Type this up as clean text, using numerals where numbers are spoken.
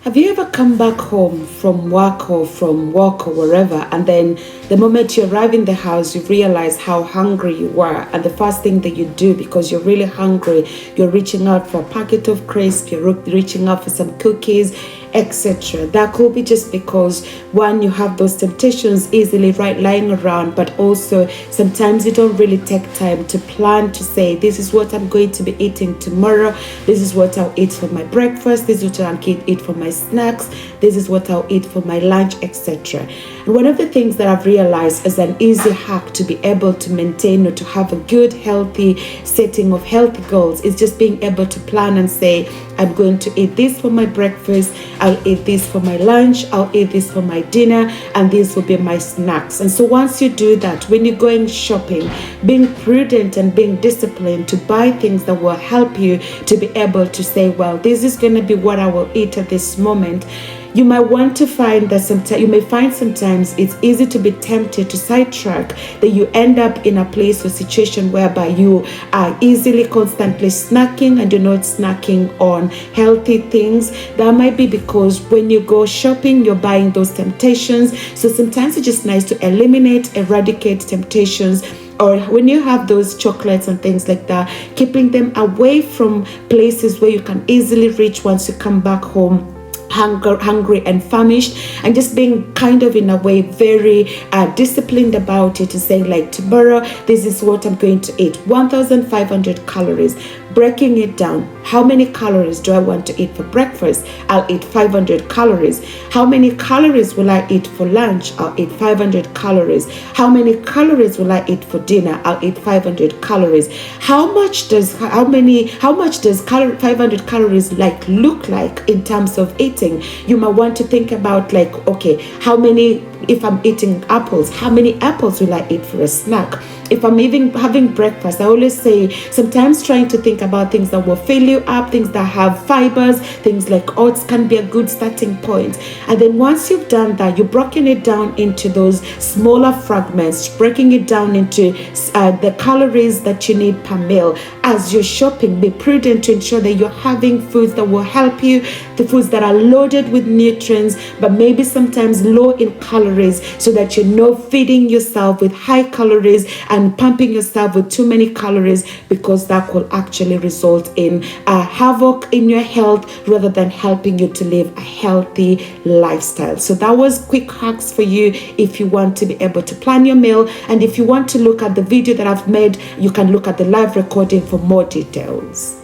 Have you ever come back home from work or wherever, and then the moment you arrive in the house, you realize how hungry you were, and the first thing that you do, because you're really hungry, you're reaching out for a packet of crisps, you're reaching out for some cookies, etc. That could be just because, one, you have those temptations easily lying around, but also sometimes you don't really take time to plan, to say, this is what I'm going to be eating tomorrow, this is what I'll eat for my breakfast, this is what I'll eat for my snacks, this is what I'll eat for my lunch, etc. And one of the things that I've realized as an easy hack to be able to maintain or to have a good, healthy setting of healthy goals is just being able to plan and say, I'm going to eat this for my breakfast, I'll eat this for my lunch, I'll eat this for my dinner, and these will be my snacks. And so once you do that, when you're going shopping, being prudent and being disciplined to buy things that will help you to be able to say, well, this is going to be what I will eat at this moment. You might want to find that sometimes it's easy to be tempted to sidetrack, that you end up in a place or situation whereby you are easily constantly snacking and you're not snacking on healthy things. That might be because when you go shopping, you're buying those temptations. So sometimes it's just nice to eradicate temptations. Or when you have those chocolates and things like that, keeping them away from places where you can easily reach once you come back home hungry and famished, and just being kind of in a way very disciplined about it, to say, like, tomorrow this is what I'm going to eat, 1,500 calories, breaking it down. How many calories do I want to eat for breakfast? I'll eat 500 calories. How many calories will I eat for lunch? I'll eat 500 calories. How many calories will I eat for dinner? I'll eat 500 calories. How much does 500 calories look like in terms of eating? You might want to think about, like, okay, if I'm eating apples, how many apples will I eat for a snack? If I'm even having breakfast, I always say, sometimes trying to think about things that will fill you up, things that have fibers, things like oats can be a good starting point. And then once you've done that, you're breaking it down into those smaller fragments, breaking it down into the calories that you need per meal. As you're shopping, be prudent to ensure that you're having foods that will help you, the foods that are loaded with nutrients, but maybe sometimes low in calories, so that you're not feeding yourself with high calories and pumping yourself with too many calories, because that could actually result in havoc in your health rather than helping you to live a healthy lifestyle. So that was quick hacks for you if you want to be able to plan your meal. And if you want to look at the video that I've made, you can look at the live recording for more details.